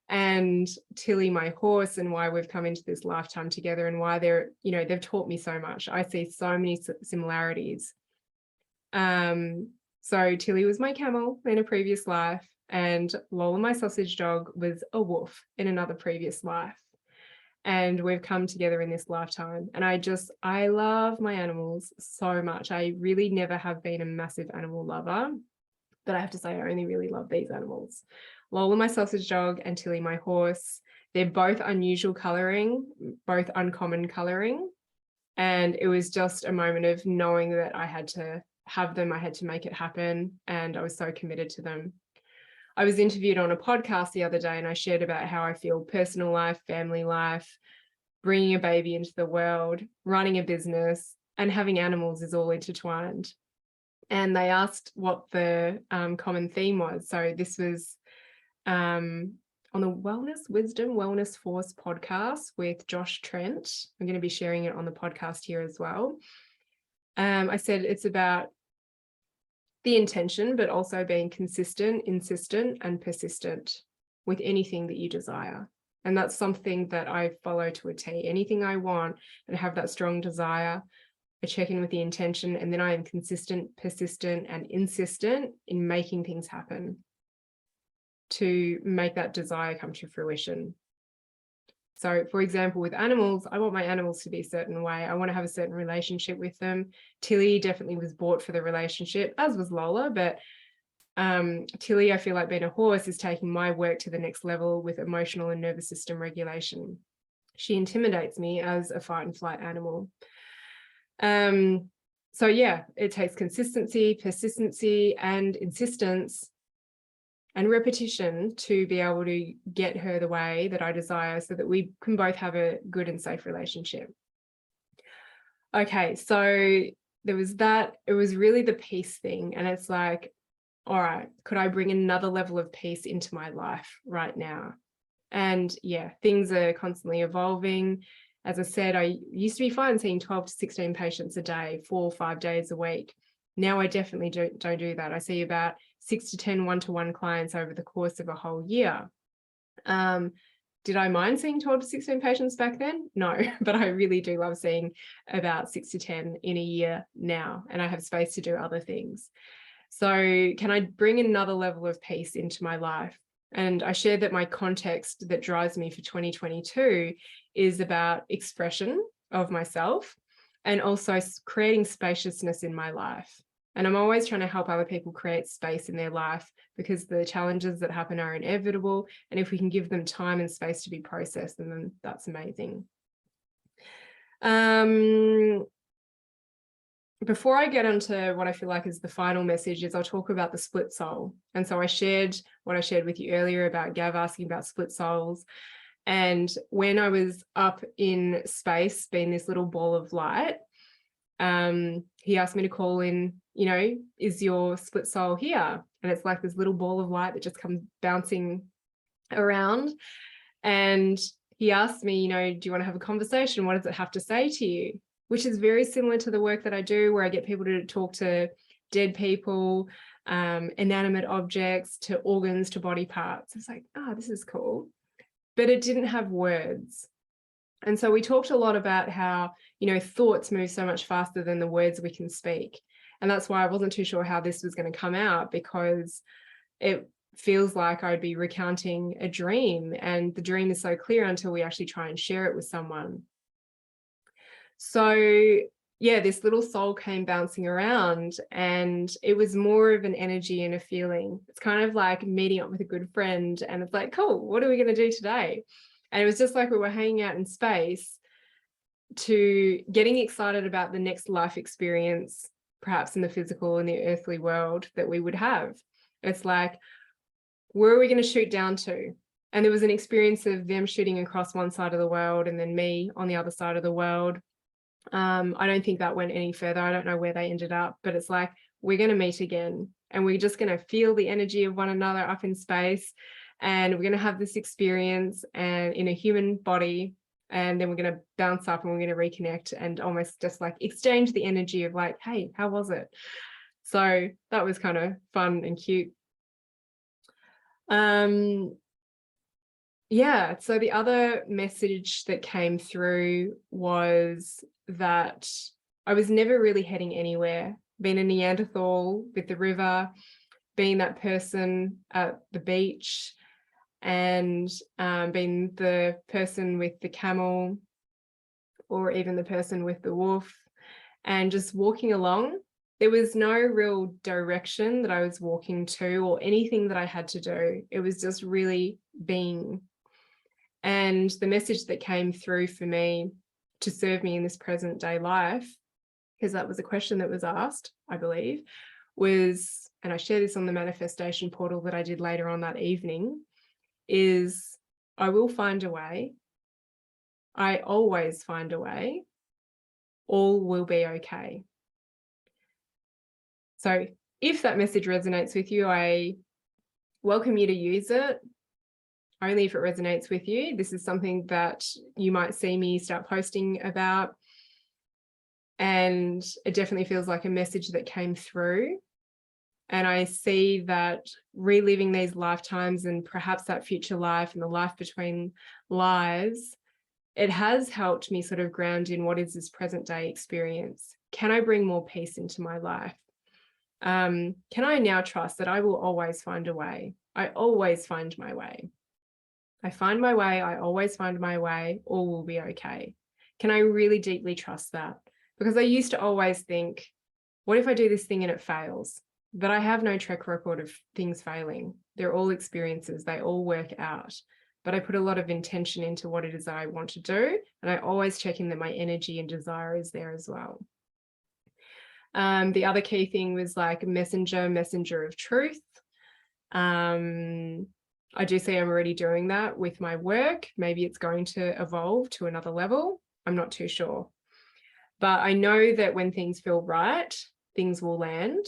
and Tilly, my horse, and why we've come into this lifetime together, and why they're, you know, they've taught me so much. I see so many similarities. So Tilly was my camel in a previous life, and Lola, my sausage dog, was a wolf in another previous life. And we've come together in this lifetime. And I love my animals so much. I really never have been a massive animal lover, but I have to say I only really love these animals. Lola, my sausage dog, and Tilly, my horse. They're both unusual coloring, both uncommon coloring. And it was just a moment of knowing that I had to have them, I had to make it happen. And I was so committed to them. I was interviewed on a podcast the other day, and I shared about how I feel personal life, family life, bringing a baby into the world, running a business, and having animals is all intertwined. And they asked what the common theme was. So this was on the Wellness Force podcast with Josh Trent. I'm going to be sharing it on the podcast here as well. I said it's about the intention, but also being consistent, insistent, and persistent with anything that you desire. And that's something that I follow to a T. Anything I want and have that strong desire, I check in with the intention, and then I am consistent, persistent, and insistent in making things happen to make that desire come to fruition. So, for example, with animals, I want my animals to be a certain way. I want to have a certain relationship with them. Tilly definitely was bought for the relationship, as was Lola, but Tilly, I feel like being a horse is taking my work to the next level with emotional and nervous system regulation. She intimidates me as a fight and flight animal. So yeah, it takes consistency, persistency, and insistence and repetition to be able to get her the way that I desire, so that we can both have a good and safe relationship. Okay, so there was that. It was really the peace thing. And it's like, all right, could I bring another level of peace into my life right now? And yeah, things are constantly evolving. As I said, I used to be fine seeing 12 to 16 patients a day, 4 or 5 days a week. Now I definitely don't do that. I see about 6 to 10 one-to-one clients over the course of a whole year. Did I mind seeing 12 to 16 patients back then? No, but I really do love seeing about 6 to 10 in a year now, and I have space to do other things. So can I bring another level of peace into my life? And I shared that my context that drives me for 2022 is about expression of myself and also creating spaciousness in my life. And I'm always trying to help other people create space in their life, because the challenges that happen are inevitable. And if we can give them time and space to be processed, then that's amazing. Before I get into what I feel like is the final message, is I'll talk about the split soul. And so I shared what I shared with you earlier about Gav asking about split souls. And when I was up in space, being this little ball of light, he asked me to call in, you know, is your split soul here? And it's like this little ball of light that just comes bouncing around. And he asked me, you know, do you want to have a conversation? What does it have to say to you? Which is very similar to the work that I do, where I get people to talk to dead people, inanimate objects, to organs, to body parts. It's like, oh, this is cool. But it didn't have words. And so we talked a lot about how, you know, thoughts move so much faster than the words we can speak. And that's why I wasn't too sure how this was going to come out, because it feels like I'd be recounting a dream, and the dream is so clear until we actually try and share it with someone. So yeah, this little soul came bouncing around, and it was more of an energy and a feeling. It's kind of like meeting up with a good friend, and it's like, cool, what are we going to do today? And it was just like we were hanging out in space, to getting excited about the next life experience, perhaps in the physical and the earthly world, that we would have. It's like, where are we going to shoot down to? And there was an experience of them shooting across one side of the world and then me on the other side of the world. I don't think that went any further. I don't know where they ended up, but it's like, we're going to meet again, and we're just going to feel the energy of one another up in space. and we're going to have this experience and in a human body, and then we're going to bounce up and we're going to reconnect and almost just like exchange the energy of like, hey, how was it? So that was kind of fun and cute. Yeah, so the other message that came through was that I was never really heading anywhere. Being a Neanderthal with the river, being that person at the beach, and being the person with the camel, or even the person with the wolf, and just walking along. There was no real direction that I was walking to or anything that I had to do. It was just really being. And the message that came through for me to serve me in this present day life, because that was a question that was asked, I believe, was, and I share this on the manifestation portal that I did later on that evening, is I will find a way. I always find a way. All will be okay. So if that message resonates with you, I welcome you to use it. Only if it resonates with you. This is something that you might see me start posting about. And it definitely feels like a message that came through. And I see that reliving these lifetimes and perhaps that future life and the life between lives, it has helped me sort of ground in what is this present day experience. Can I bring more peace into my life? Can I now trust that I will always find a way? I always find my way. I find my way, I always find my way, all will be okay. Can I really deeply trust that? Because I used to always think, what if I do this thing and it fails? But I have no track record of things failing. They're all experiences, they all work out. But I put a lot of intention into what it is that I want to do, and I always check in that my energy and desire is there as well. The other key thing was like messenger of truth. I do see I'm already doing that with my work. Maybe it's going to evolve to another level. I'm not too sure. But I know that when things feel right, things will land.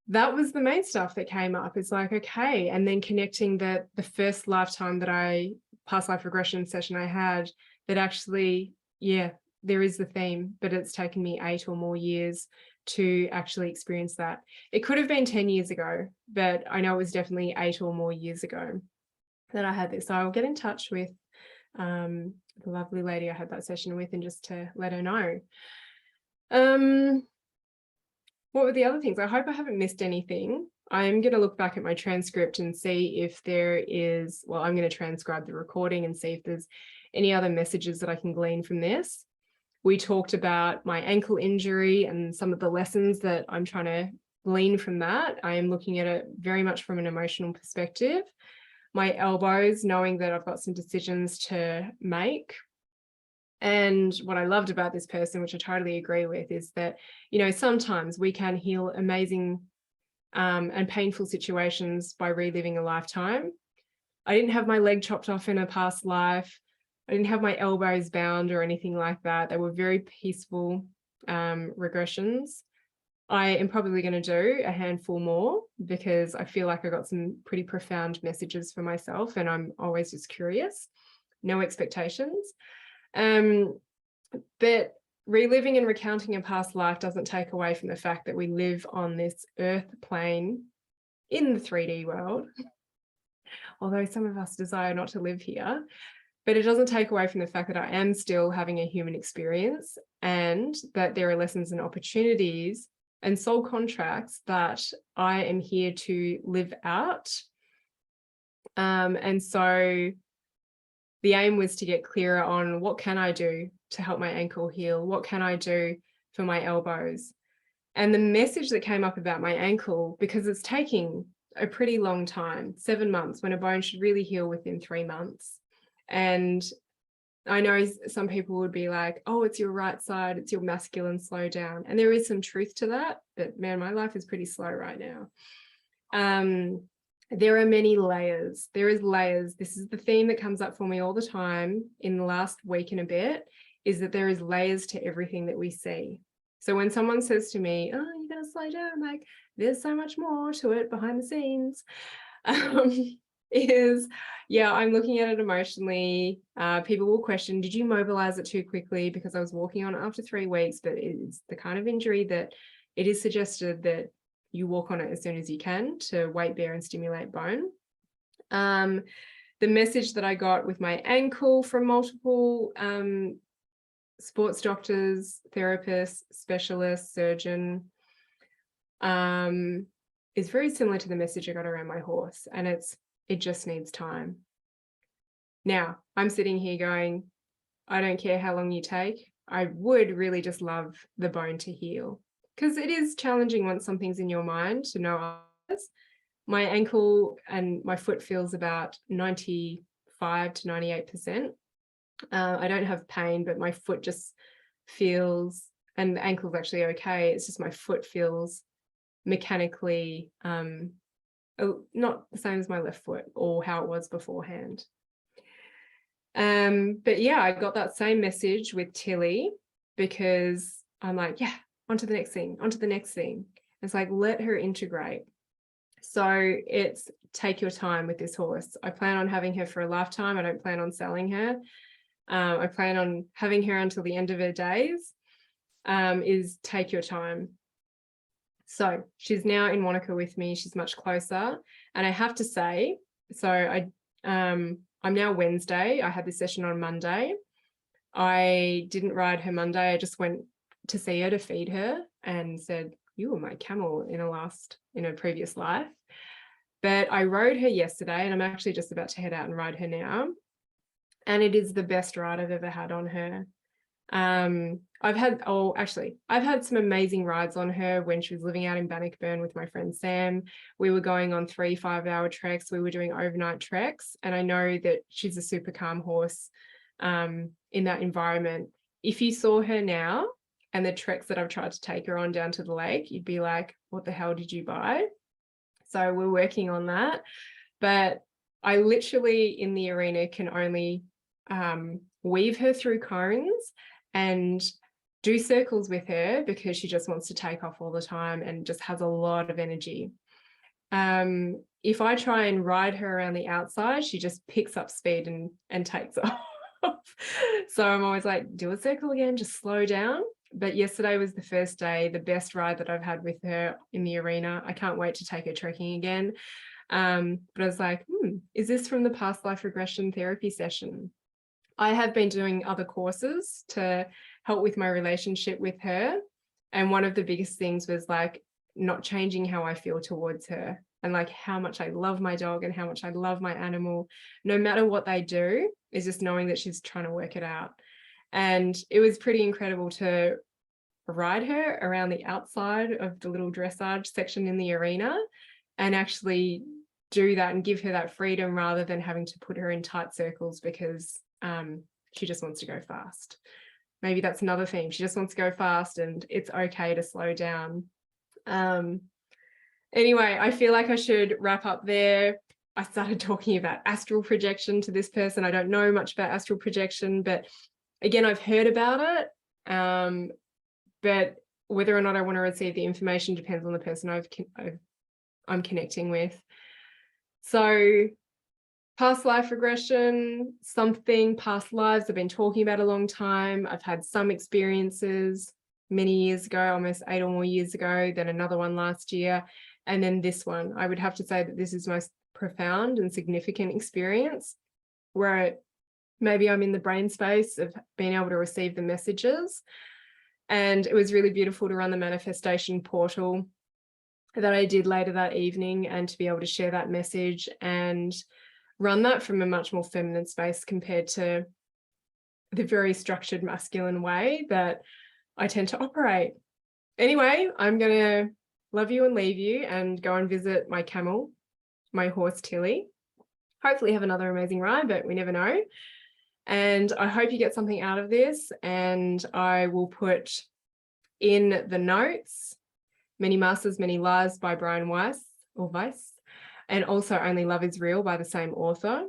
That was the main stuff that came up. It's like, okay. And then connecting that the first lifetime that past life regression session I had, that actually, yeah, there is the theme, but it's taken me 8 or more years to actually experience that. It could have been 10 years ago, but I know it was definitely 8 or more years ago that I had this. So I'll get in touch with the lovely lady I had that session with and just to let her know. What were the other things? I hope I haven't missed anything. I'm going to look back at my transcript and see if there is, well, I'm going to transcribe the recording and see if there's any other messages that I can glean from this. We talked about my ankle injury and some of the lessons that I'm trying to glean from that. I am looking at it very much from an emotional perspective. My elbows, knowing that I've got some decisions to make. And what I loved about this person, which I totally agree with, is that, you know, sometimes we can heal amazing and painful situations by reliving a lifetime. I didn't have my leg chopped off in a past life. I didn't have my elbows bound or anything like that. They were very peaceful regressions. I am probably going to do a handful more because I feel like I got some pretty profound messages for myself, and I'm always just curious, no expectations. But reliving and recounting a past life doesn't take away from the fact that we live on this earth plane in the 3D world, although some of us desire not to live here. But it doesn't take away from the fact that I am still having a human experience, and that there are lessons and opportunities and soul contracts that I am here to live out. And so the aim was to get clearer on what can I do to help my ankle heal? What can I do for my elbows? And the message that came up about my ankle, because it's taking a pretty long time, 7 months, when a bone should really heal within 3 months. And I know some people would be like, oh, it's your right side, it's your masculine, slow down. And there is some truth to that, but man, my life is pretty slow right now. There are many layers. There is layers. This is the theme that comes up for me all the time in the last week and a bit, is that there is layers to everything that we see. So when someone says to me, oh, you're going to slow down. Like, there's so much more to it behind the scenes. I'm looking at it emotionally. People will question, did you mobilize it too quickly? Because I was walking on it after 3 weeks, but it's the kind of injury that it is suggested that you walk on it as soon as you can to weight bear and stimulate bone. The message that I got with my ankle from multiple sports doctors, therapists, specialists, surgeon, is very similar to the message I got around my horse, and it just needs time. Now, I'm sitting here going, I don't care how long you take. I would really just love the bone to heal, because it is challenging once something's in your mind to know others. My ankle and my foot feels about 95 to 98%. I don't have pain, but my foot just feels, and the ankle's actually okay. It's just my foot feels mechanically not the same as my left foot or how it was beforehand. But yeah, I got that same message with Tilly, because I'm like, yeah, on to the next thing, on to the next thing. It's like, let her integrate. So it's take your time with this horse. I plan on having her for a lifetime. I don't plan on selling her. I plan on having her until the end of her days. Is take your time. So she's now in Wanaka with me. She's much closer. And I have to say, so I'm now Wednesday. I had this session on Monday. I didn't ride her Monday. I just went to see her to feed her and said, you were my camel in a previous life. But I rode her yesterday, and I'm actually just about to head out and ride her now. And it is the best ride I've ever had on her. I've had some amazing rides on her when she was living out in Bannockburn with my friend Sam. We were going on 3 5-hour treks. We were doing overnight treks. And I know that she's a super calm horse in that environment. If you saw her now and the treks that I've tried to take her on down to the lake, you'd be like, what the hell did you buy? So we're working on that. But I literally in the arena can only weave her through cones and do circles with her, because she just wants to take off all the time and just has a lot of energy. If I try and ride her around the outside, she just picks up speed and takes off. So I'm always like, do a circle again, just slow down. But yesterday was the first day, the best ride that I've had with her in the arena. I can't wait to take her trekking again. But I was like, is this from the past life regression therapy session? I have been doing other courses to help with my relationship with her. And one of the biggest things was like not changing how I feel towards her, and like how much I love my dog and how much I love my animal, no matter what they do, is just knowing that she's trying to work it out. And it was pretty incredible to ride her around the outside of the little dressage section in the arena and actually do that and give her that freedom, rather than having to put her in tight circles because she just wants to go fast. Maybe that's another thing. She just wants to go fast, and it's okay to slow down. Anyway, I feel like I should wrap up there. I started talking about astral projection to this person. I don't know much about astral projection, but again, I've heard about it. But whether or not I want to receive the information depends on the person I'm connecting with. So past life regression, something past lives I've been talking about a long time. I've had some experiences many years ago, almost 8 or more years ago, then another one last year, and then this one. I would have to say that this is most profound and significant experience, where maybe I'm in the brain space of being able to receive the messages. And it was really beautiful to run the manifestation portal that I did later that evening, and to be able to share that message and run that from a much more feminine space compared to the very structured masculine way that I tend to operate. Anyway, I'm going to love you and leave you and go and visit my camel, my horse Tilly. Hopefully have another amazing ride, but we never know. And I hope you get something out of this, and I will put in the notes Many Masters, Many Lies by Brian Weiss, and also Only Love is Real by the same author.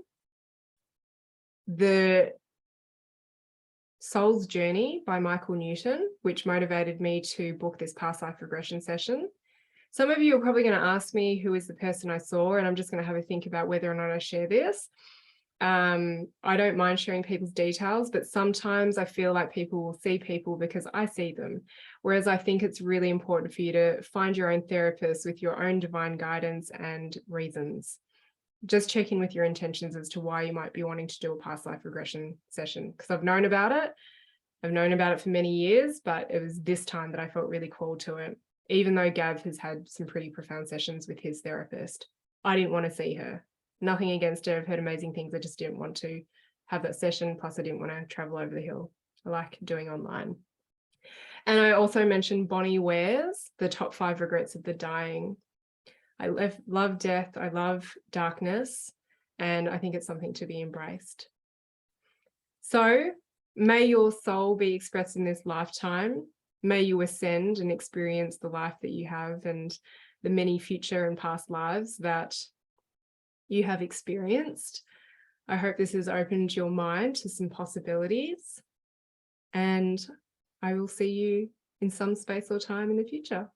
The Soul's Journey by Michael Newton, which motivated me to book this past life regression session. Some of you are probably going to ask me who is the person I saw, and I'm just going to have a think about whether or not I share this. I don't mind sharing people's details, but sometimes I feel like people will see people because I see them. Whereas I think it's really important for you to find your own therapist with your own divine guidance and reasons. Just check in with your intentions as to why you might be wanting to do a past life regression session, because I've known about it. I've known about it for many years, but it was this time that I felt really called to it. Even though Gav has had some pretty profound sessions with his therapist, I didn't want to see her. Nothing against her. I've heard amazing things. I just didn't want to have that session. Plus, I didn't want to travel over the hill. I like doing online. And I also mentioned Bonnie Ware's The Top 5 Regrets of the Dying. I love death. I love darkness. And I think it's something to be embraced. So may your soul be expressed in this lifetime. May you ascend and experience the life that you have and the many future and past lives that you have experienced. I hope this has opened your mind to some possibilities, and I will see you in some space or time in the future.